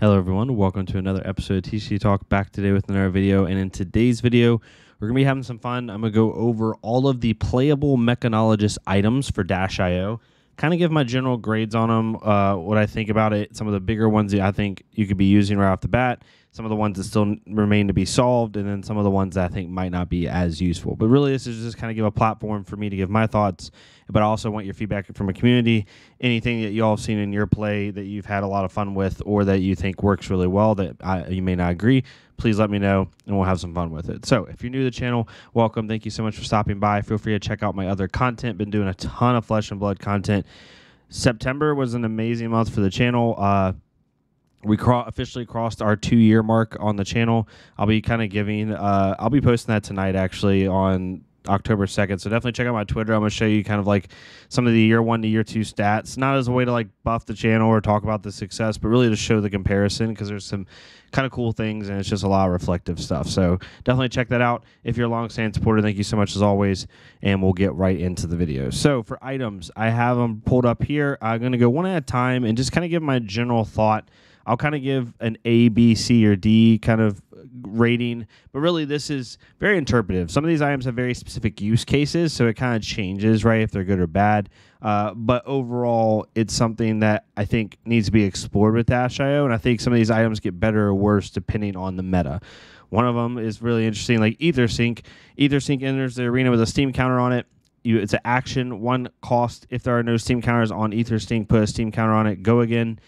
Hello everyone, welcome to another episode of TCG Talk, back today with another video. And in today's video, we're going to be having some fun. I'm going to go over all of the playable Mechanologist items for Dash.io, kind of give my general grades on them, what I think about it, some of the bigger ones that I think you could be using right off the bat, some of the ones that still remain to be solved, and then some of the ones that I think might not be as useful. But really, this is just kind of give a platform for me to give my thoughts, but I also want your feedback from a community. Anything that you all have seen in your play that you've had a lot of fun with or that you think works really well that you may not agree, please let me know and we'll have some fun with it. So if you're new to the channel, welcome. Thank you so much for stopping by. Feel free to check out my other content. Been doing a ton of Flesh and Blood content. September was an amazing month for the channel. We officially crossed our 2-year mark on the channel. I'll be kind of giving, I'll be posting that tonight actually on October 2nd. So definitely check out my Twitter. I'm going to show you kind of like some of the year 1 to year 2 stats, not as a way to like buff the channel or talk about the success, but really to show the comparison because there's some kind of cool things and it's just a lot of reflective stuff. So definitely check that out. If you're a long-standing supporter, thank you so much as always, and we'll get right into the video. So for items, I have them pulled up here. I'm going to go one at a time and just kind of give my general thought. I'll kind of give an A, B, C, or D kind of rating, but really this is very interpretive. Some of these items have very specific use cases, so it kind of changes, right, if they're good or bad. But overall, it's something that I think needs to be explored with Dash.io, and I think some of these items get better or worse depending on the meta. One of them is really interesting, like EtherSync. EtherSync enters the arena with a Steam counter on it. It's an action, 1 cost. If there are no Steam counters on EtherSync, put a Steam counter on it, go again.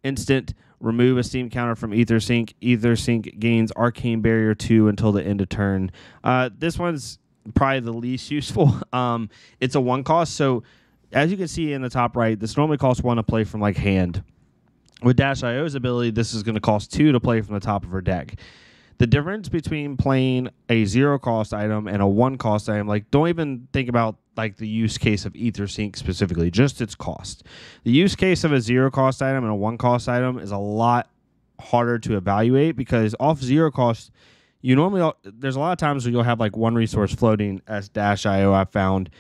Instant, remove a Steam counter from EtherSync. EtherSync gains Arcane Barrier 2 until the end of turn. This one's probably the least useful. It's a 1 cost, so as you can see in the top right, this normally costs 1 to play from like hand. With Dash.io's ability, this is going to cost 2 to play from the top of her deck. The difference between playing a 0-cost item and a 1-cost item, like don't even think about like the use case of EtherSync specifically, just its cost. The use case of a 0-cost item and a 1-cost item is a lot harder to evaluate because off 0 cost, you normally, there's a lot of times where you'll have like 1 resource floating as Dash.io I've found,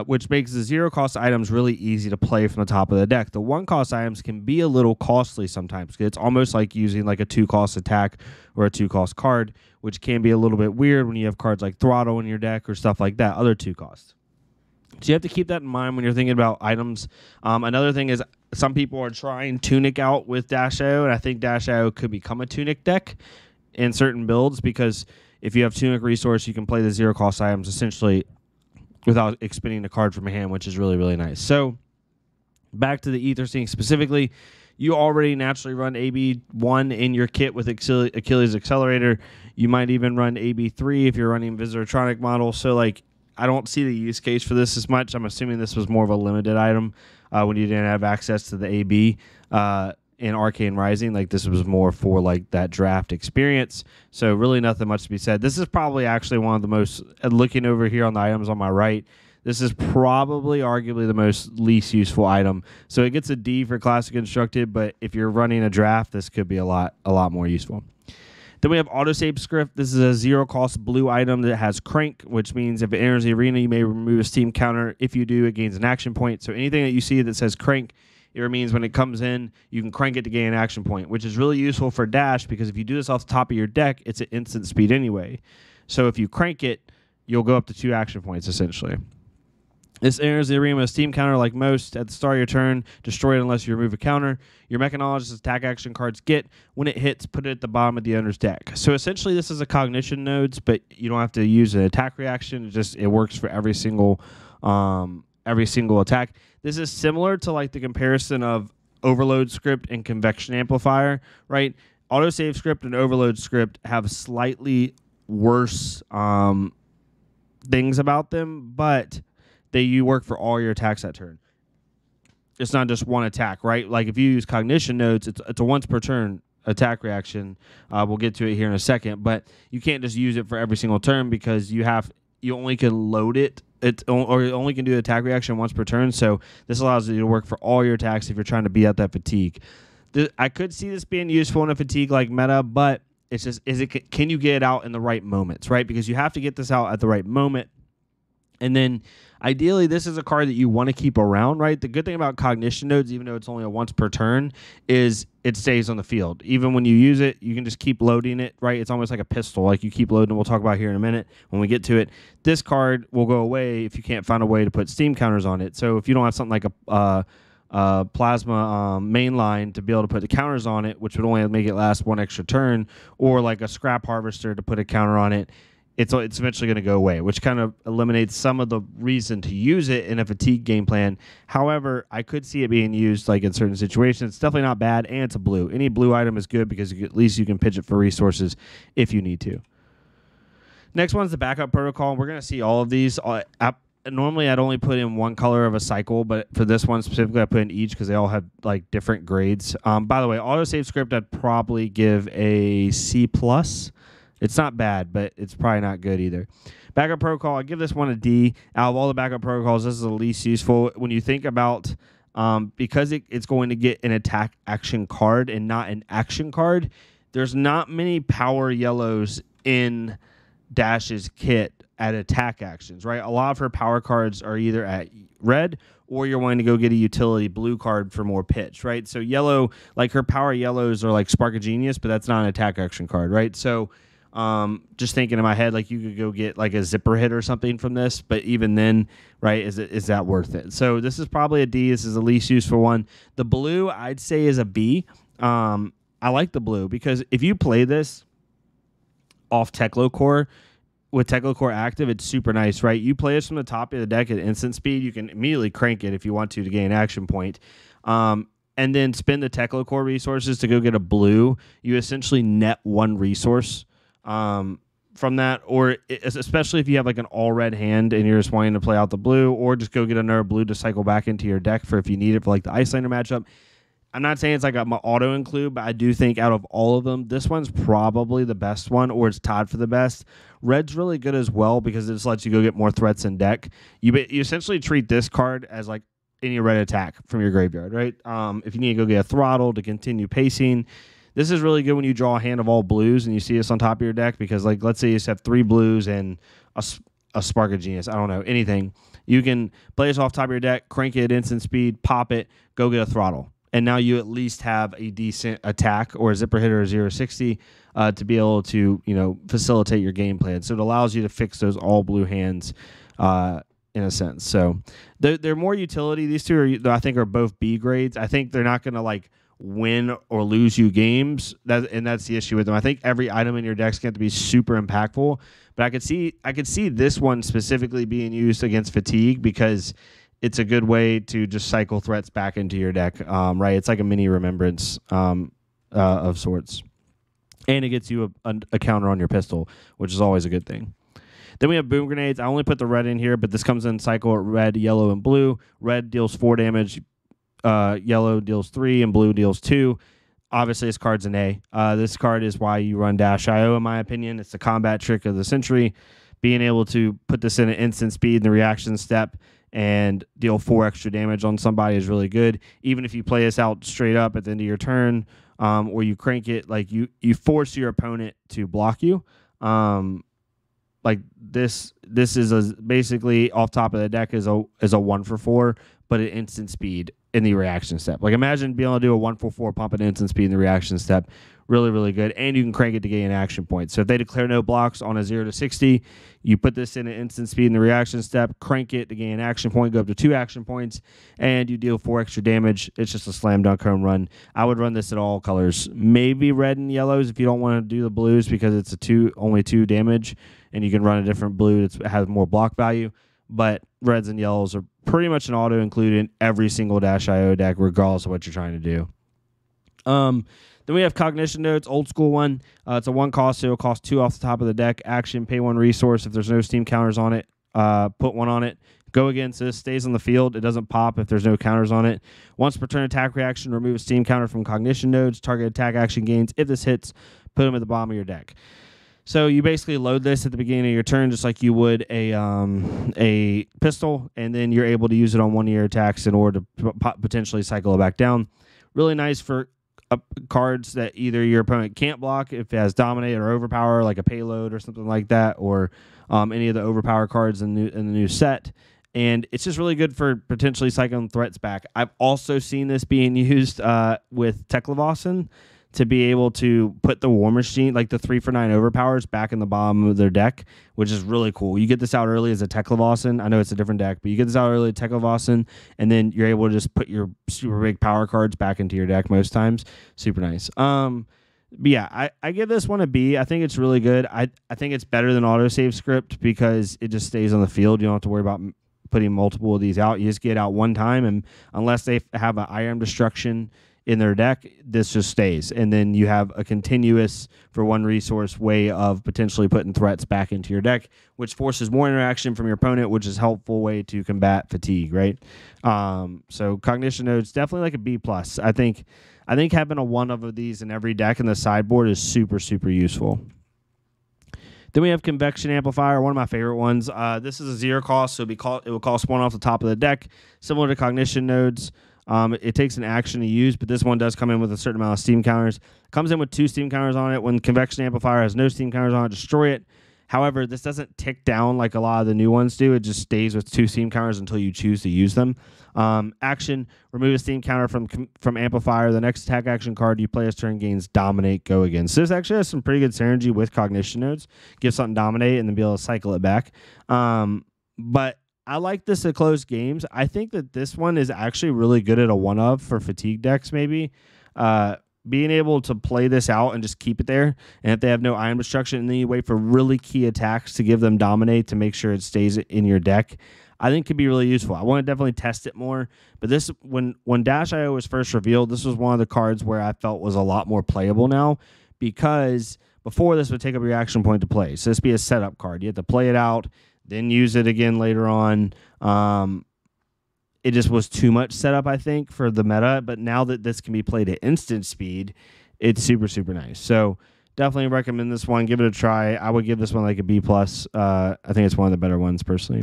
which makes the 0-cost items really easy to play from the top of the deck. The 1-cost items can be a little costly sometimes. It's almost like using like a 2-cost attack or a 2-cost card, which can be a little bit weird when you have cards like Throttle in your deck or stuff like that, other 2 costs. So you have to keep that in mind when you're thinking about items. Another thing is some people are trying Tunic out with Dash.io, and I think Dash.io could become a Tunic deck in certain builds because if you have Tunic resource, you can play the 0-cost items essentially without expending a card from your hand, which is really, really nice. So back to the EtherSync specifically, you already naturally run AB1 in your kit with Achilles Accelerator. You might even run AB3 if you're running Visitorotronic model. So like I don't see the use case for this as much. I'm assuming this was more of a limited item when you didn't have access to the AB in Arcane Rising. Like this was more for like that draft experience. So really nothing much to be said. This is probably actually one of the most, looking over here on the items on my right, this is probably arguably the most least useful item. So it gets a D for Classic Instructed, but if you're running a draft, this could be a lot more useful. Then we have Autosave Script. This is a 0-cost blue item that has Crank, which means if it enters the arena, you may remove a Steam counter. If you do, it gains an action point. So anything that you see that says Crank, it means when it comes in, you can crank it to gain an action point, which is really useful for Dash because if you do this off the top of your deck, it's an instant speed anyway. So if you crank it, you'll go up to 2 action points essentially. This enters the arena with a Steam counter like most. At the start of your turn, destroy it unless you remove a counter. Your Mechanologist attack action cards get. When it hits, put it at the bottom of the owner's deck. So essentially this is a cognition nodes, but you don't have to use an attack reaction. It works for every single attack. This is similar to like the comparison of Overload Script and Convection Amplifier, right? Autosave Script and Overload Script have slightly worse things about them, but you work for all your attacks that turn. It's not just one attack, right? Like if you use cognition nodes, it's a once per turn attack reaction. We'll get to it here in a second, but you can't just use it for every single turn because you only can load it. Or you only can do the attack reaction once per turn. So this allows you to work for all your attacks if you're trying to beat out that fatigue. I could see this being useful in a fatigue like meta, but it's just can you get it out in the right moments, right? Because you have to get this out at the right moment. And then ideally, this is a card that you want to keep around, right? The good thing about cognition nodes, even though it's only a once per turn, is it stays on the field. Even when you use it, you can just keep loading it, right? It's almost like a pistol. Like you keep loading, we'll talk about here in a minute when we get to it. This card will go away if you can't find a way to put steam counters on it. So if you don't have something like a plasma mainline to be able to put the counters on it, which would only make it last one extra turn, or like a scrap harvester to put a counter on it, it's eventually going to go away, which kind of eliminates some of the reason to use it in a fatigue game plan. However, I could see it being used like in certain situations. It's definitely not bad, and it's a blue. Any blue item is good because at least you can pitch it for resources if you need to. Next one's the backup protocol. We're going to see all of these. Normally, I'd only put in one color of a cycle, but for this one specifically, I put in each because they all have like different grades. By the way, autosave script, I'd probably give a C+. It's not bad, but it's probably not good either. Backup protocol, I give this one a D. Out of all the backup protocols, this is the least useful. When you think about, because it's going to get an attack action card and not an action card, there's not many power yellows in Dash's kit at attack actions, right? A lot of her power cards are either at red or you're wanting to go get a utility blue card for more pitch, right? So yellow, like her power yellows are like Spark of Genius, but that's not an attack action card, right? So just thinking in my head, like you could go get like a zipper hit or something from this, but even then, right, is that worth it? So this is probably a D. This is the least useful one. The blue, I'd say, is a B. I like the blue because if you play this off Teklo Core with Teklo Core active, it's super nice, right? You play this from the top of the deck at instant speed. You can immediately crank it if you want to gain action point. And then spend the Teklo Core resources to go get a blue. You essentially net one resource from that, or especially if you have like an all red hand and you're just wanting to play out the blue, or just go get another blue to cycle back into your deck for if you need it for like the Icelander matchup. I'm not saying it's like my auto include, but I do think out of all of them, this one's probably the best one, or it's tied for the best. Red's really good as well because it just lets you go get more threats in deck. You essentially treat this card as like any red attack from your graveyard, right? If you need to go get a throttle to continue pacing, this is really good when you draw a hand of all blues and you see this on top of your deck because, like, let's say you just have 3 blues and a Spark of Genius. I don't know, anything. You can play this off top of your deck, crank it at instant speed, pop it, go get a throttle. And now you at least have a decent attack or a zipper hitter or 0-60 to be able to, facilitate your game plan. So it allows you to fix those all blue hands in a sense. So they're more utility. These two I think are both B grades. I think they're not going to like win or lose you games. And that's the issue with them. I think every item in your deck's going to be super impactful. But I could see this one specifically being used against fatigue because it's a good way to just cycle threats back into your deck, right? It's like a mini remembrance of sorts. And it gets you a counter on your pistol, which is always a good thing. Then we have boom grenades. I only put the red in here, but this comes in cycle at red, yellow, and blue. Red deals 4 damage, yellow deals 3, and blue deals 2. Obviously, this card's an A. This card is why you run Dash.io, in my opinion. It's the combat trick of the century. Being able to put this in an instant speed in the reaction step and deal 4 extra damage on somebody is really good. Even if you play this out straight up at the end of your turn, or you crank it, like you force your opponent to block you. Like this is basically off top of the deck is a 1-for-4, but at instant speed in the reaction step. Like imagine being able to do a 1-for-4 pump at instant speed in the reaction step. Really, really good. And you can crank it to gain action points. So if they declare no blocks on a 0-60, you put this in an instant speed in the reaction step, crank it to gain an action point, go up to 2 action points, and you deal 4 extra damage. It's just a slam dunk home run. I would run this at all colors. Maybe red and yellows if you don't want to do the blues because it's only 2 damage, and you can run a different blue that has more block value. But reds and yellows are pretty much an auto included in every single Dash.io deck, regardless of what you're trying to do. Then we have Cognition Notes, old school one. It's a 1 cost, so it'll cost 2 off the top of the deck. Action, pay 1 resource. If there's no steam counters on it, put 1 on it. Go against this, stays on the field. It doesn't pop if there's no counters on it. Once per turn attack reaction, remove a steam counter from Cognition Nodes. Target attack action gains. If this hits, put them at the bottom of your deck. So you basically load this at the beginning of your turn just like you would a pistol, and then you're able to use it on one of your attacks in order to potentially cycle it back down. Really nice for cards that either your opponent can't block if it has Dominate or Overpower, like a Payload or something like that, or any of the Overpower cards in the new set. And it's just really good for potentially cycling threats back. I've also seen this being used with Teklevossen to be able to put the War Machine, like the 3-for-9 Overpowers, back in the bottom of their deck, which is really cool. You get this out early as a Teklevossen. I know it's a different deck, but you get this out early, Teklevossen, and then you're able to just put your super big power cards back into your deck most times. Super nice. But yeah, I give this one a B. I think it's really good. I think it's better than Autosave Script because it just stays on the field. You don't have to worry about putting multiple of these out. You just get out one time, and unless they have an Iron Destruction in their deck, this just stays. And then you have a continuous, for one resource, way of potentially putting threats back into your deck, which forces more interaction from your opponent, which is a helpful way to combat fatigue, right? So Cognition Nodes, definitely like a B+. I think having a one of these in every deck in the sideboard is super, super useful. Then we have Convection Amplifier, one of my favorite ones. This is a 0 cost, so it will cost 1 off the top of the deck, similar to Cognition Nodes. It takes an action to use, but this one does come in with a certain amount of steam counters. It comes in with 2 steam counters on it. When Convection Amplifier has no steam counters on it, destroy it. However, this doesn't tick down like a lot of the new ones do. It just stays with 2 steam counters until you choose to use them. Action, remove a steam counter from Amplifier. The next attack action card you play this turn gains Dominate, go again. So this actually has some pretty good synergy with Cognition Nodes. Give something Dominate and then be able to cycle it back. But I like this at close games. I think that this one is actually really good at a one-of for fatigue decks, maybe. Being able to play this out and just keep it there, and if they have no Iron Destruction, and then you wait for really key attacks to give them Dominate to make sure it stays in your deck, I think could be really useful. I want to definitely test it more, but this, when Dash.io was first revealed, this was one of the cards where I felt was a lot more playable now, because before this would take up your action point to play. So this would be a setup card. You have to play it out, then use it again later on. It just was too much setup, I think, for the meta. But now that this can be played at instant speed, it's super, super nice. So definitely recommend this one. Give it a try. I would give this one like a B+. I think it's one of the better ones, personally.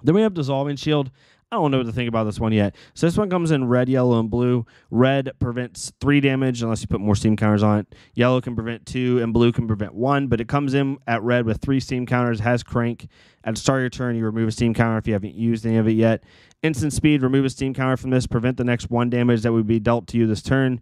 Then we have Dissolving Shield. I don't know what to think about this one yet. So this one comes in red, yellow, and blue. Red prevents 3 damage unless you put more steam counters on it. Yellow can prevent 2, and blue can prevent 1. But it comes in at red with 3 steam counters, has crank. At the start of your turn, you remove a steam counter if you haven't used any of it yet. Instant speed, remove a steam counter from this. Prevent the next 1 damage that would be dealt to you this turn.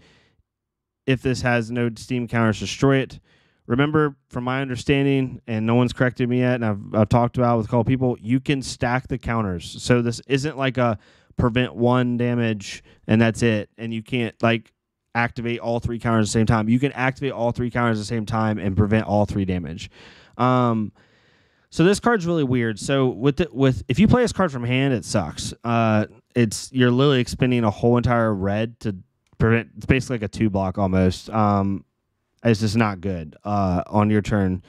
If this has no steam counters, destroy it. Remember, from my understanding, and no one's corrected me yet, and I've talked about it with a couple people, you can stack the counters. So this isn't like a prevent 1 damage and that's it, and you can't like activate all 3 counters at the same time. You can activate all 3 counters at the same time and prevent all 3 damage. So this card's really weird. So if you play this card from hand, it sucks. You're literally expending a whole entire red to prevent. It's basically like a 2-block almost. It's just not good on your turn.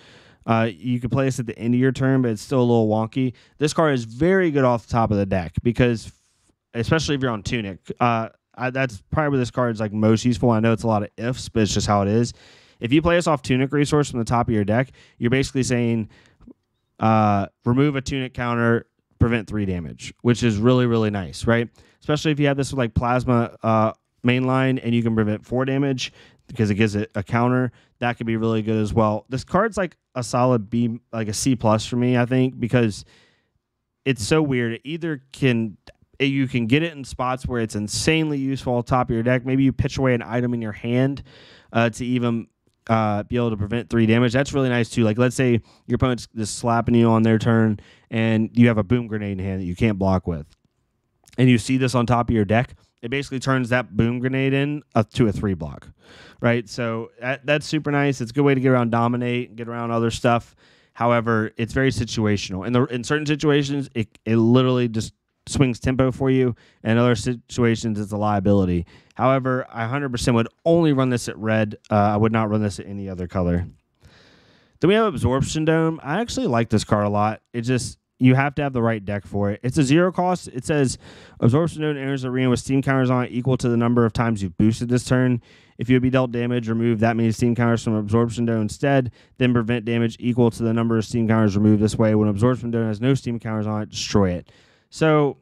You can play this at the end of your turn, but it's still a little wonky. This card is very good off the top of the deck because, especially if you're on Tunic, that's probably where this card is like most useful. I know it's a lot of ifs, but it's just how it is. If you play this off Tunic resource from the top of your deck, you're basically saying remove a Tunic counter, prevent 3 damage, which is really, really nice, right? Especially if you have this with like Plasma mainline and you can prevent 4 damage because it gives it a counter. That could be really good as well. This card's like a solid B, like a C+ for me, I think, because it's so weird. You can get it in spots where it's insanely useful on top of your deck. Maybe you pitch away an item in your hand to even be able to prevent 3 damage. That's really nice too. Like, let's say your opponent's just slapping you on their turn and you have a boom grenade in hand that you can't block with, and you see this on top of your deck. It basically turns that boom grenade to a 3-block, right? So that's super nice. It's a good way to get around Dominate and get around other stuff. However, it's very situational. In certain situations, it literally just swings tempo for you. And in other situations, it's a liability. However, I 100% would only run this at red. I would not run this at any other color. Then we have Absorption Dome. I actually like this card a lot. You have to have the right deck for it. It's a 0 cost. It says Absorption Dome enters the arena with steam counters on it equal to the number of times you've boosted this turn. If you would be dealt damage, remove that many steam counters from Absorption Dome instead. Then prevent damage equal to the number of steam counters removed this way. When Absorption Dome has no steam counters on it, destroy it. So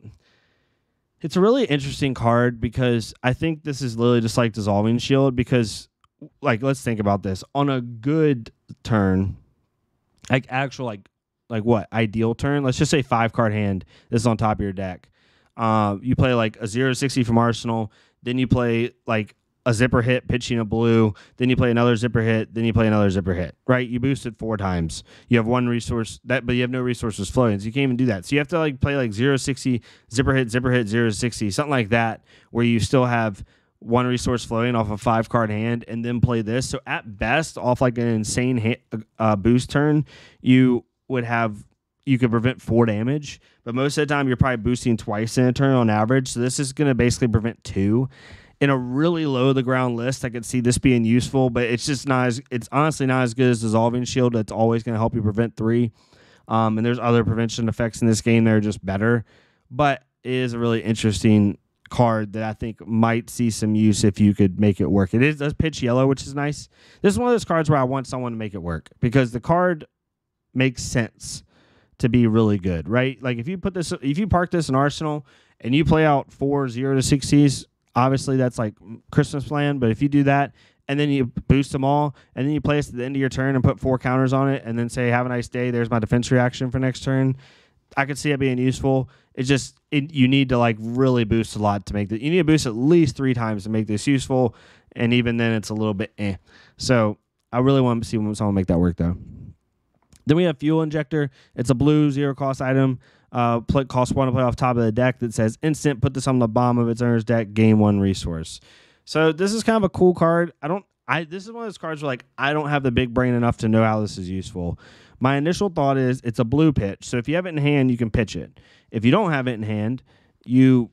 It's a really interesting card because I think this is literally just like Dissolving Shield because, like, let's think about this. On a good turn, like actual, like what, ideal turn, let's just say 5-card hand, this is on top of your deck. You play like a 0-60 from Arsenal, then you play like a zipper hit pitching a blue, then you play another zipper hit, then you play another zipper hit, right? You boost it 4 times. You have 1 resource, but you have no resources flowing, so you can't even do that. So you have to like play like 0-60, zipper hit, 0-60, something like that, where you still have 1 resource flowing off a 5-card hand, and then play this. So at best, off like an insane boost turn, you could prevent 4 damage, but most of the time you're probably boosting twice in a turn on average. So this is going to basically prevent 2. In a really low to the ground list, I could see this being useful, but it's just it's honestly not as good as Dissolving Shield. That's always going to help you prevent 3. And there's other prevention effects in this game that are just better, but it is a really interesting card that I think might see some use if you could make it work. It does pitch yellow, which is nice. This is one of those cards where I want someone to make it work because the card makes sense to be really good, right? Like if you park this in Arsenal and you play out 4 0-60s, obviously that's like Christmas plan, but if you do that and then you boost them all and then you play this at the end of your turn and put 4 counters on it and then say, have a nice day, there's my defense reaction for next turn, I could see it being useful. It's just, you need to like really boost a lot to make that. You need to boost at least 3 times to make this useful, and even then it's a little bit eh. So I really want to see someone make that work though. Then we have Fuel Injector. It's a blue 0-cost item. Cost 1 to play off top of the deck that says instant. Put this on the bottom of its owner's deck. Gain 1 resource. So this is kind of a cool card. This is one of those cards where like I don't have the big brain enough to know how this is useful. My initial thought is it's a blue pitch. So if you have it in hand, you can pitch it. If you don't have it in hand, you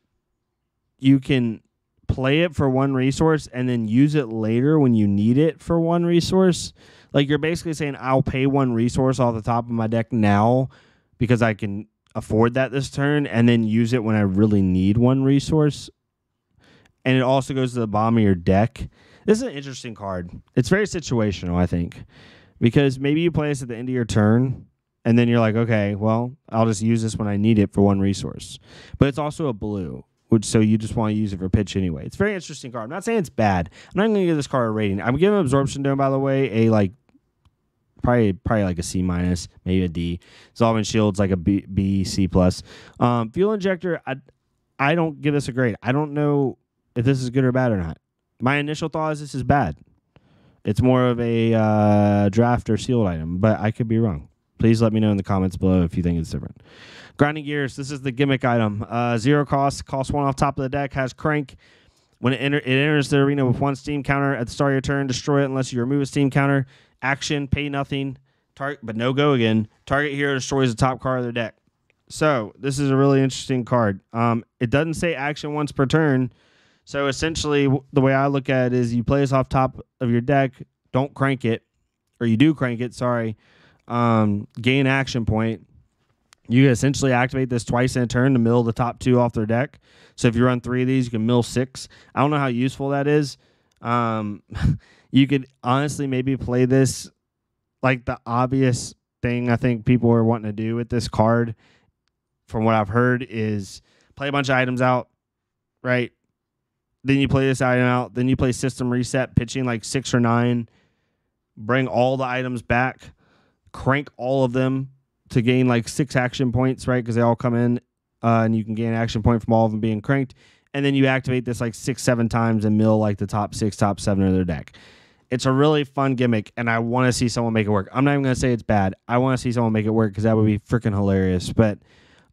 can play it for 1 resource and then use it later when you need it for 1 resource. Like you're basically saying I'll pay 1 resource off the top of my deck now because I can afford that this turn and then use it when I really need 1 resource. And it also goes to the bottom of your deck. This is an interesting card. It's very situational, I think, because maybe you play this at the end of your turn and then you're like, okay, well, I'll just use this when I need it for 1 resource. But it's also a blue, so you just want to use it for pitch anyway. It's a very interesting card. I'm not saying it's bad. I'm not going to give this card a rating. I'm giving Absorption Dome, by the way, probably like a C-, maybe a D. Dissolving Shield's like a B, C+. Fuel Injector, I don't give this a grade. I don't know if this is good or bad or not. My initial thought is this is bad. It's more of a draft or sealed item, but I could be wrong. Please let me know in the comments below if you think it's different. Grinding Gears, this is the gimmick item. 0 cost, costs 1 off top of the deck, has Crank. When it enters the arena with 1 steam counter at the start of your turn, destroy it unless you remove a steam counter. Action, pay nothing, but no go again. Target hero destroys the top card of their deck. So this is a really interesting card. It doesn't say action once per turn. So essentially, the way I look at it is you play this off top of your deck, don't crank it, or you do crank it, sorry, gain action point. You essentially activate this twice in a turn to mill the top 2 off their deck. So if you run 3 of these, you can mill 6. I don't know how useful that is. You could honestly maybe play this like the obvious thing I think people are wanting to do with this card, from what I've heard, is play a bunch of items out, right? Then you play this item out. Then you play System Reset, pitching like 6 or 9. Bring all the items back. Crank all of them to gain like 6 action points, right? Because they all come in, and you can gain action point from all of them being cranked. And then you activate this like 6, 7 times and mill like the top 6, top 7 of their deck. It's a really fun gimmick, and I want to see someone make it work. I'm not even going to say it's bad. I want to see someone make it work because that would be freaking hilarious. But,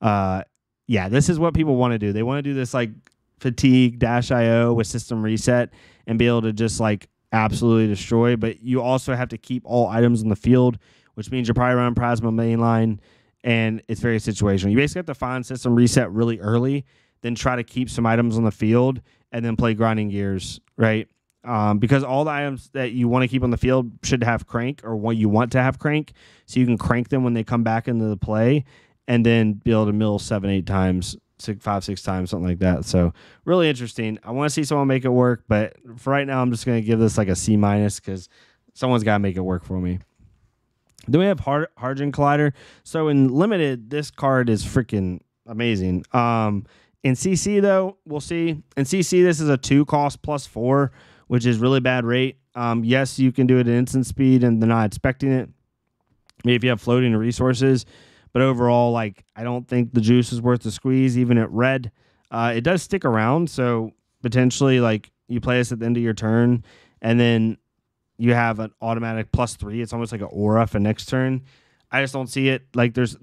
yeah, this is what people want to do. They want to do this like fatigue -IO with System Reset and be able to just like absolutely destroy. But you also have to keep all items in the field, which means you're probably running Plasma Mainline, and it's very situational. You basically have to find System Reset really early, then try to keep some items on the field, and then play Grinding Gears, right? Because all the items that you want to keep on the field should have Crank, or what you want to have Crank, so you can crank them when they come back into the play, and then be able to mill 7, 8 times, 5, 6 times, something like that. So really interesting. I want to see someone make it work, but for right now, I'm just going to give this like a C- because someone's got to make it work for me. Then we have Hydrogen Collider. So in Limited, this card is freaking amazing. In CC, though, we'll see. In CC, this is a 2 cost plus 4, which is really bad rate. Yes, you can do it at instant speed, and they're not expecting it. Maybe if you have floating resources. But overall, like, I don't think the juice is worth the squeeze, even at red. It does stick around, so potentially, like, you play this at the end of your turn, and then you have an automatic +3. It's almost like an aura for next turn. I just don't see it. Like, there's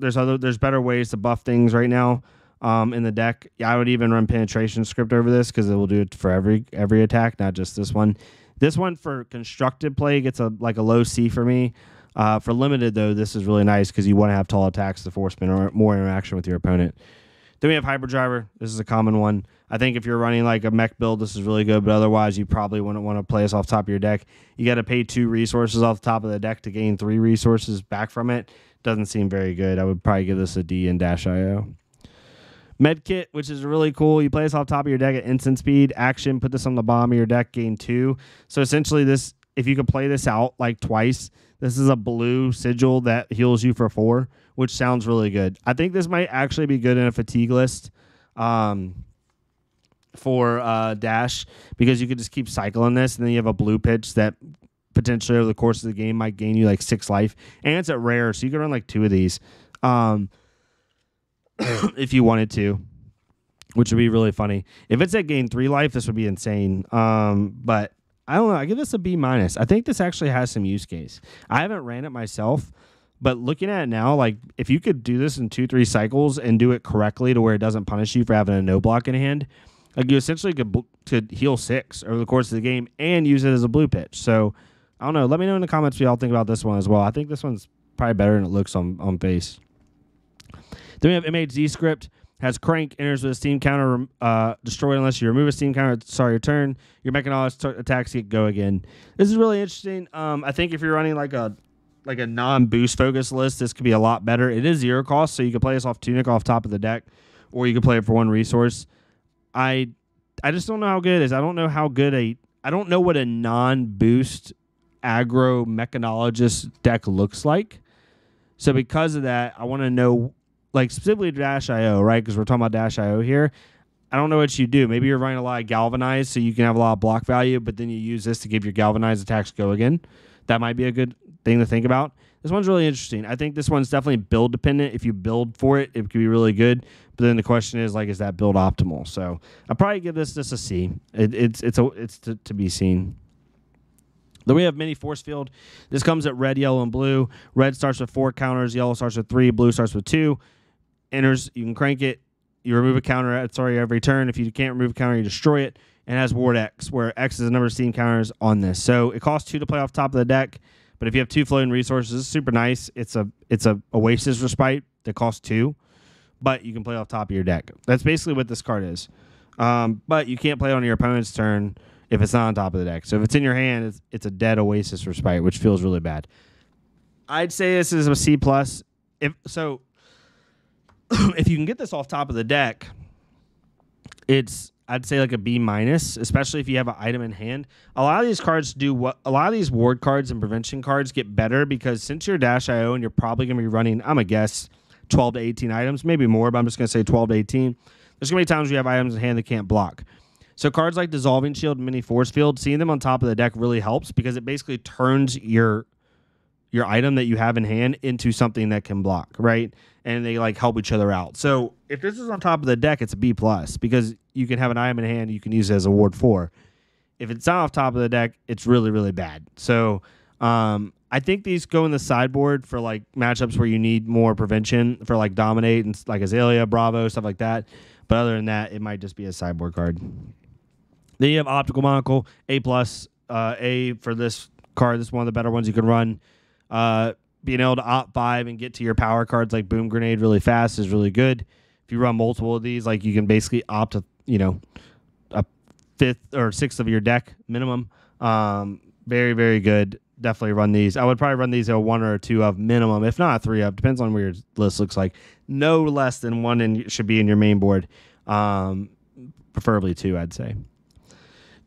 better ways to buff things right now in the deck. Yeah, I would even run penetration script over this because it will do it for every attack, not just this one. This one for constructed play gets a low C for me. For limited, though, this is really nice because you want to have tall attacks to force more interaction with your opponent. Then we have Hyperdriver. This is a common one. I think if you're running like a mech build, this is really good, but otherwise you probably wouldn't want to play this off the top of your deck. You got to pay 2 resources off the top of the deck to gain 3 resources back from it. Doesn't seem very good. I would probably give this a D in -IO. Medkit, which is really cool. You play this off the top of your deck at instant speed. Action, put this on the bottom of your deck, gain 2. So essentially this, if you could play this out like twice, this is a blue sigil that heals you for 4, which sounds really good. I think this might actually be good in a fatigue list for Dash, because you could just keep cycling this, and then you have a blue pitch that potentially over the course of the game might gain you like 6 life. And it's at rare, so you could run like 2 of these if you wanted to, which would be really funny. If it's at gain 3 life, this would be insane. But I don't know. I give this a B-. I think this actually has some use case. I haven't ran it myself, but looking at it now, like if you could do this in 2-3 cycles and do it correctly to where it doesn't punish you for having a no block in hand, like you essentially could heal 6 over the course of the game and use it as a blue pitch. So I don't know. Let me know in the comments what y'all think about this one as well. I think this one's probably better than it looks on face. Then we have MHZ script. Has crank, enters with a steam counter, destroyed unless you remove a steam counter. Sorry, your turn. Your mechanized attacks get go again. This is really interesting. I think if you're running like a non-boost focus list, this could be a lot better. It is 0 cost, so you can play this off Tunic off top of the deck, or you can play it for 1 resource. I just don't know how good it is. I don't know what a non-boost aggro mechanologist deck looks like. So because of that, I want to know, like specifically -IO, right? Because we're talking about -IO here. I don't know what you do. Maybe you're running a lot of Galvanized, so you can have a lot of block value, but then you use this to give your Galvanized attacks go again. That might be a good thing to think about. This one's really interesting. I think this one's definitely build dependent. If you build for it, it could be really good. But then the question is, like, is that build optimal? So I'll probably give this just a C. It's to be seen. Then we have mini force field. This comes at red, yellow, and blue. Red starts with 4 counters. Yellow starts with 3. Blue starts with 2. Enters, you can crank it. You remove a counter every turn. If you can't remove a counter, you destroy it. And it has Ward X, where X is the number of steam counters on this. So it costs 2 to play off the top of the deck. But if you have 2 floating resources, it's super nice. It's a Oasis Respite that costs 2, but you can play off top of your deck. That's basically what this card is. But you can't play it on your opponent's turn if it's not on top of the deck. So if it's in your hand, it's a dead Oasis Respite, which feels really bad. I'd say this is a C+. If you can get this off top of the deck, I'd say like a B-, especially if you have an item in hand. A lot of these cards a lot of these ward cards and prevention cards get better because since you're -IO and you're probably going to be running, I'm going to guess, 12 to 18 items, maybe more, but I'm just going to say 12 to 18. There's going to be times you have items in hand that can't block. So cards like Dissolving Shield and Mini Force Field, seeing them on top of the deck really helps because it basically turns your item that you have in hand into something that can block, right? And they like help each other out. So if this is on top of the deck, it's a B+ because you can have an item in hand, you can use it as a ward 4. If it's not off top of the deck, it's really, really bad. So I think these go in the sideboard for like matchups where you need more prevention for like Dominate and like Azalea, Bravo, stuff like that. But other than that, it might just be a sideboard card. Then you have Optical Monocle, A+, A for this card. This is one of the better ones you can run. Being able to opt 5 and get to your power cards like Boom Grenade really fast is really good. If you run multiple of these, like you can basically opt a 5th or 6th of your deck minimum. Very, very good. Definitely run these. I would probably run these at a 1 or a 2 of minimum, if not a 3 of. Depends on where your list looks like. No less than 1 should be in your main board. Preferably 2, I'd say.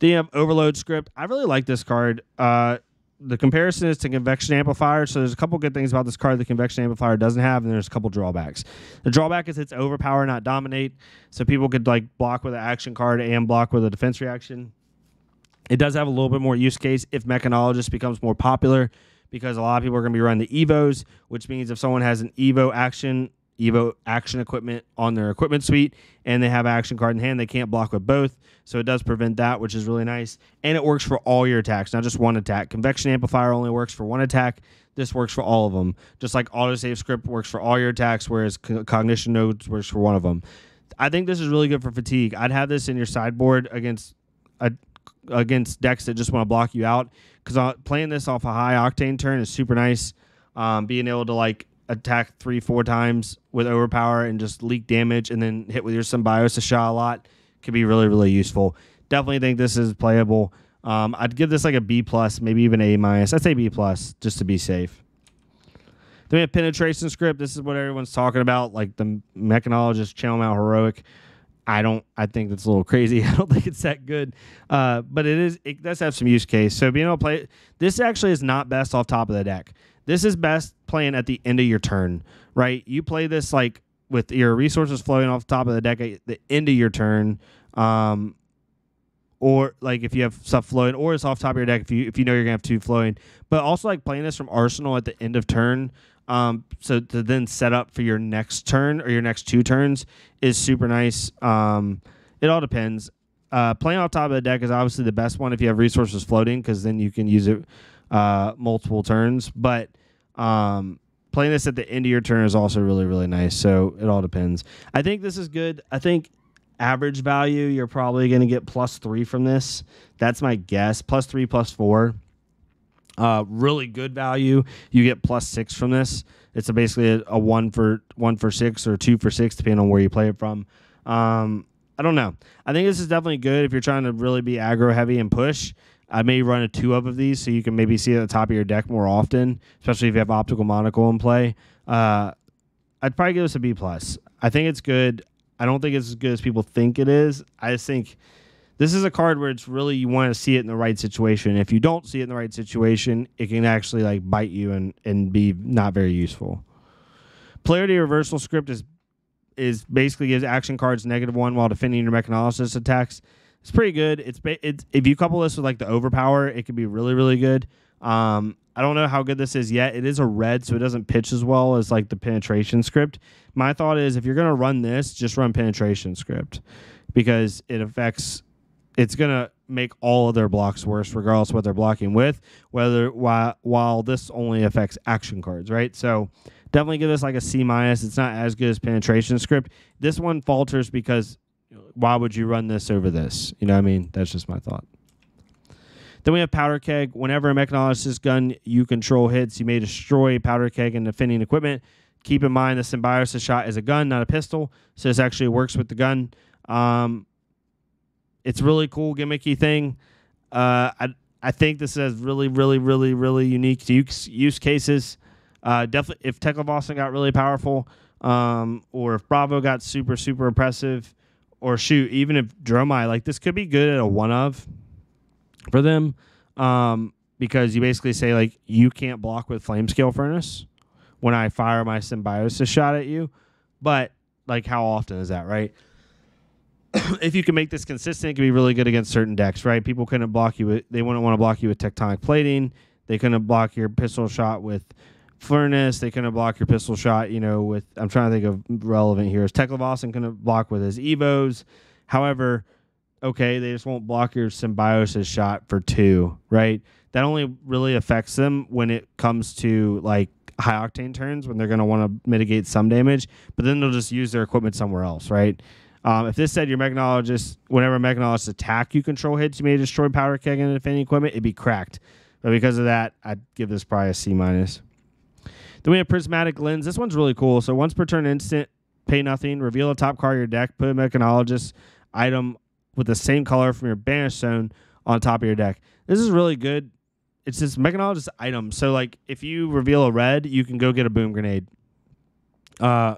Then you have Overload Script. I really like this card. the comparison is to Convection Amplifier. So there's a couple good things about this card the Convection Amplifier doesn't have, and there's a couple drawbacks. The drawback is it's overpower, not dominate. So people could like block with an action card and block with a defense reaction. It does have a little bit more use case if Mechanologist becomes more popular, because a lot of people are going to be running the Evos, which means if someone has an Evo action equipment on their equipment suite and they have an action card in hand, they can't block with both. So it does prevent that, which is really nice. And it works for all your attacks, not just one attack. Convection Amplifier only works for one attack. This works for all of them. Just like autosave script works for all your attacks, whereas cognition nodes works for one of them. I think this is really good for fatigue. I'd have this in your sideboard against decks that just want to block you out, because playing this off a high octane turn is super nice. Being able to like attack 3-4 times with overpower and just leak damage and then hit with your Symbiosis shot a lot could be really, really useful. Definitely think this is playable. I'd give this like a B+, maybe even A-. I'd say B+, just to be safe. Then we have Penetration Script. This is what everyone's talking about, like the Mechanologist Channel Mount Heroic. I think that's a little crazy. I don't think it's that good. But it does have some use case. So being able to play it, this actually is not best off top of the deck. This is best playing at the end of your turn, right? You play this like with your resources flowing off the top of the deck at the end of your turn, or like if you have stuff flowing, or it's off top of your deck if you know you're gonna have 2 flowing. But also like playing this from Arsenal at the end of turn, so to then set up for your next turn or your next 2 turns is super nice. It all depends. Playing off top of the deck is obviously the best one if you have resources floating, because then you can use it multiple turns. But playing this at the end of your turn is also really, really nice. So it all depends. I think this is good. I think average value, you're probably going to get +3 from this. That's my guess. +3, +4. Really good value, you get +6 from this. It's basically a 1 for 6 or 2 for 6, depending on where you play it from. I don't know. I think this is definitely good if you're trying to really be aggro heavy and push. I may run a 2 of these so you can maybe see it at the top of your deck more often, especially if you have Optical Monocle in play. I'd probably give this a B+. I think it's good. I don't think it's as good as people think it is. I just think this is a card where it's really, you want to see it in the right situation. If you don't see it in the right situation, it can actually like bite you and be not very useful. Polarity Reversal Script is basically gives action cards -1 while defending your Mechanologist attacks. It's pretty good. It's if you couple this with like the overpower, it could be really, really good. I don't know how good this is yet. It is a red, so it doesn't pitch as well as like the Penetration Script. My thought is if you're gonna run this, just run Penetration Script, because it's gonna make all of their blocks worse, regardless of what they're blocking with. While this only affects action cards, right? So definitely give this like a C-. It's not as good as Penetration Script. This one falters because why would you run this over this? You know what I mean? That's just my thought. Then we have Powder Keg. Whenever a Mechanologist gun you control hits, you may destroy Powder Keg and defending equipment. Keep in mind the Symbiosis shot is a gun, not a pistol, so this actually works with the gun. It's a really cool, gimmicky thing. I think this has really, really, really, really unique use cases. Definitely, if Teklevossen got really powerful, or if Bravo got super, super oppressive, or shoot, even if Dromai, like this could be good at a 1-of for them, because you basically say like you can't block with Flamescale Furnace when I fire my Symbiosis shot at you. But like, how often is that, right? If you can make this consistent, it can be really good against certain decks, right? People couldn't block you they wouldn't want to block you with Tectonic Plating. They couldn't block your pistol shot with Furnace. They couldn't block your pistol shot, with, I'm trying to think of relevant here. Teklevossen couldn't block with his Evos. However, okay, they just won't block your Symbiosis shot for 2, right? That only really affects them when it comes to like high octane turns, when they're going to want to mitigate some damage, but then they'll just use their equipment somewhere else, right? If this said your Mechanologist, whenever a Mechanologist attack you control hits, you may destroy Powder Keg and defending equipment, it'd be cracked. But because of that, I'd give this probably a C-. Then we have Prismatic Lens. This one's really cool. So once per turn instant, pay nothing, reveal a top card of your deck, put a Mechanologist item with the same color from your Banish Zone on top of your deck. This is really good. It's this Mechanologist item. So like if you reveal a red, you can go get a Boom Grenade,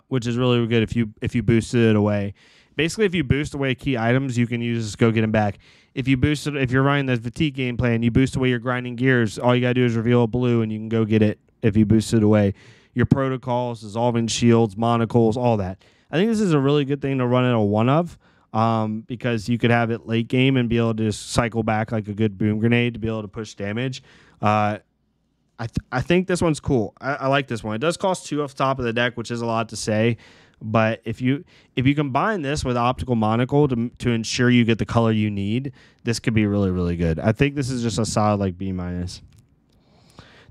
which is really good if you boosted it away. Basically, if you boost away key items, you can use this to go get them back. If you're running the fatigue game plan, you boost away your grinding gears. All you gotta do is reveal a blue, and you can go get it if you boost it away. Your protocols, dissolving shields, monocles, all that. I think this is a really good thing to run at a one of, because you could have it late game and be able to just cycle back like a good boom grenade to be able to push damage. I think this one's cool. I like this one. It does cost 2 off the top of the deck, which is a lot to say. But if you combine this with optical monocle to ensure you get the color you need, this could be really, really good. I think this is just a solid like B-. Then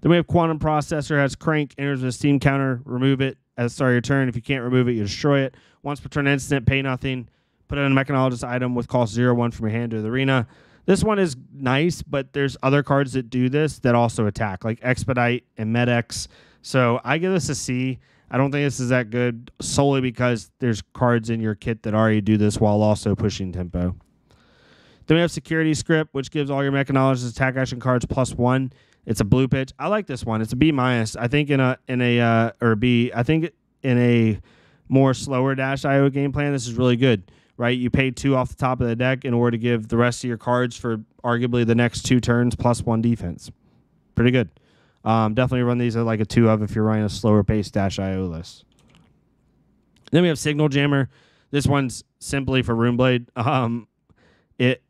we have Quantum Processor. Has crank, enters with a steam counter, remove it at the start of your turn. If you can't remove it, you destroy it. Once per turn instant, pay nothing. Put it in a mechanologist item with cost 0/1 from your hand to the arena. This one is nice, but there's other cards that do this that also attack, like Expedite and Medex. So I give this a C. I don't think this is that good solely because there's cards in your kit that already do this while also pushing tempo. Then we have Security Script, which gives all your mechanologists attack action cards +1. It's a blue pitch. I like this one. It's a B-. I think or B. I think in a more slower -IO game plan, this is really good. Right? You pay 2 off the top of the deck in order to give the rest of your cards for arguably the next 2 turns +1 defense. Pretty good. Definitely run these at like a 2 of if you're running a slower paced -IO list. Then we have Signal Jammer. This one's simply for Runeblade.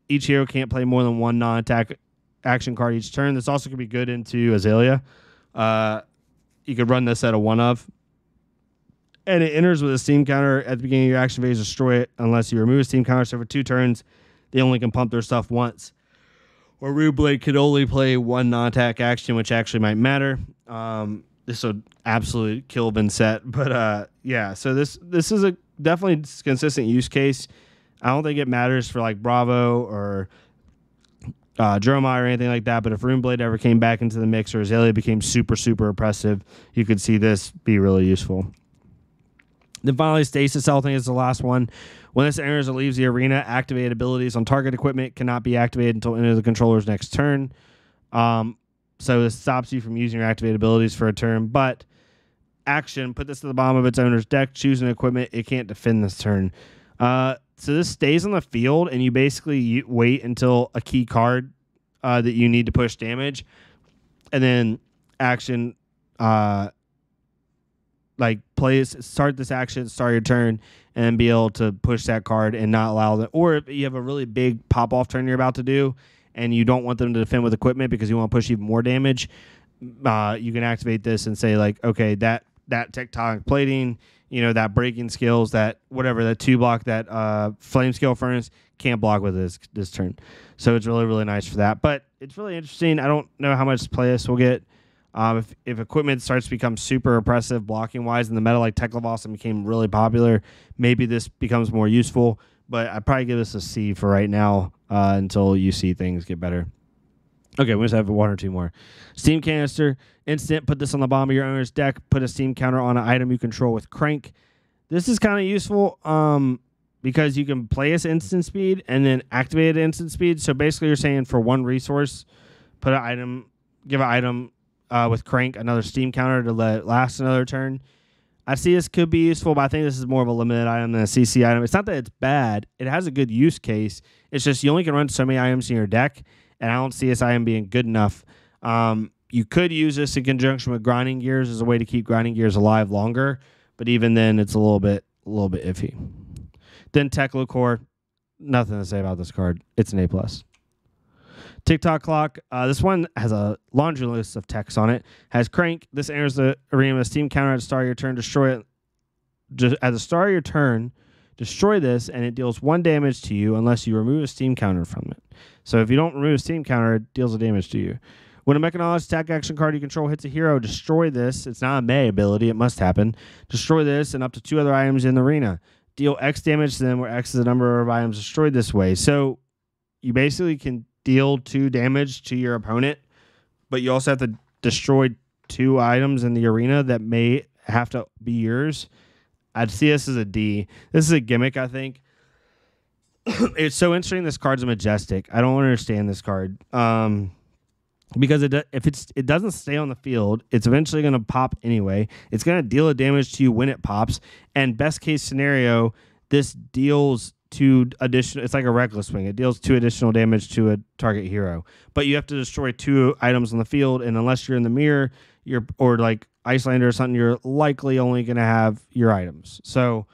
Each hero can't play more than 1 non-attack action card each turn. This also could be good into Azalea. You could run this at a 1 of. And it enters with a steam counter at the beginning of your action phase. Destroy it unless you remove a steam counter. So for 2 turns, they only can pump their stuff once. Or Runeblade could only play 1 non-attack action, which actually might matter. This would absolutely kill Vincent. But yeah, so this is a definitely consistent use case. I don't think it matters for like Bravo or Jeremiah or anything like that. But if Runeblade ever came back into the mix or Azalea became super, super oppressive, you could see this be really useful. Then finally, Stasis Cell, I think is the last one. When this enters or leaves the arena, activated abilities on target equipment cannot be activated until into the controller's next turn. So this stops you from using your activated abilities for a turn. But action, put this to the bottom of its owner's deck, choose an equipment. It can't defend this turn. So this stays on the field, and you basically wait until a key card that you need to push damage. And then action... start this action, start your turn, and be able to push that card and not allow that. Or if you have a really big pop-off turn you're about to do, and you don't want them to defend with equipment because you want to push even more damage, you can activate this and say, like, okay, that tectonic plating, that breaking skills, that whatever, that 2-block, that flame scale furnace can't block with this turn. So it's really, really nice for that. But it's really interesting. I don't know how much play this will get. If equipment starts to become super oppressive blocking wise in the meta, like Teklavos became really popular, maybe this becomes more useful. But I'd probably give this a C for right now until you see things get better. Okay, we just have 1 or 2 more. Steam Canister, instant, put this on the bottom of your owner's deck, put a steam counter on an item you control with crank. This is kind of useful because you can play as instant speed and then activate it at instant speed. So basically you're saying for 1 resource, put an item, give an item with crank another steam counter to let it last another turn. I see this could be useful, but I think this is more of a limited item than a CC item. It's not that it's bad. It has a good use case. It's just you only can run so many items in your deck, and I don't see this item being good enough. You could use this in conjunction with grinding gears as a way to keep grinding gears alive longer, but even then, it's a little bit iffy. Then Tekla Core, nothing to say about this card. It's an A+. TikTok Clock. This one has a laundry list of text on it. Has crank. This enters the arena with a steam counter at the start of your turn. Destroy it. At the start of your turn, destroy this, and it deals 1 damage to you unless you remove a steam counter from it. So if you don't remove a steam counter, it deals a damage to you. When a mechanologist attack action card you control hits a hero, destroy this. It's not a May ability. It must happen. Destroy this and up to 2 other items in the arena. Deal X damage to them, where X is the number of items destroyed this way. So you basically can deal 2 damage to your opponent, but you also have to destroy 2 items in the arena that may have to be yours. I'd see this as a D. This is a gimmick, I think. It's so interesting. This card's a majestic. I don't understand this card. Because it doesn't stay on the field, it's eventually going to pop anyway. It's going to deal a damage to you when it pops. And best case scenario, this deals 2 additional. It's like a reckless wing. It deals 2 additional damage to a target hero, but you have to destroy 2 items on the field, and unless you're in the mirror, or like Icelander or something, you're likely only going to have your items. So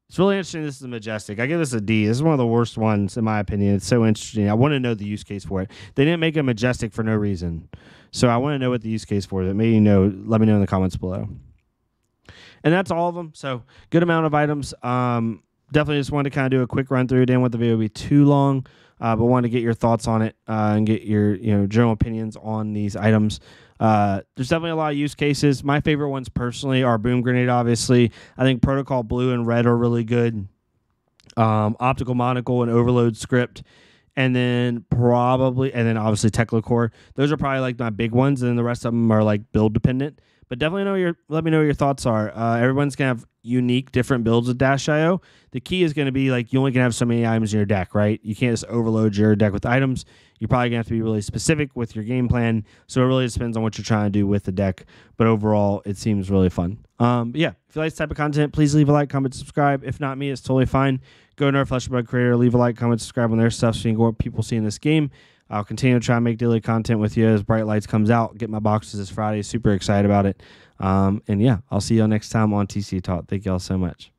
it's really interesting. This is a Majestic. I give this a D. This is one of the worst ones in my opinion. It's so interesting. I want to know the use case for it. They didn't make a Majestic for no reason, so I want to know what the use case for it. Maybe let me know in the comments below. And that's all of them. So good amount of items. Definitely just wanted to kind of do a quick run through. Didn't want the video to be too long, but wanted to get your thoughts on it and get your general opinions on these items. There's definitely a lot of use cases. My favorite ones personally are Boom Grenade, obviously. I think Protocol Blue and Red are really good. Optical Monocle and Overload Script. And then obviously Tekla Core. Those are probably like my big ones, and then the rest of them are like build dependent. But definitely let me know what your thoughts are. Everyone's going to have unique, different builds with Dash.io. The key is going to be like you only can have so many items in your deck, right? You can't just overload your deck with items. You're probably going to have to be really specific with your game plan. So it really depends on what you're trying to do with the deck. But overall, it seems really fun. Yeah, if you like this type of content, please leave a like, comment, subscribe. If not me, it's totally fine. Go to our Fleshbug Creator, leave a like, comment, subscribe on their stuff so you can go what people see in this game. I'll continue to try and make daily content with you as Bright Lights comes out. Get my boxes this Friday. Super excited about it. And yeah, I'll see y'all next time on TCG Talk. Thank y'all so much.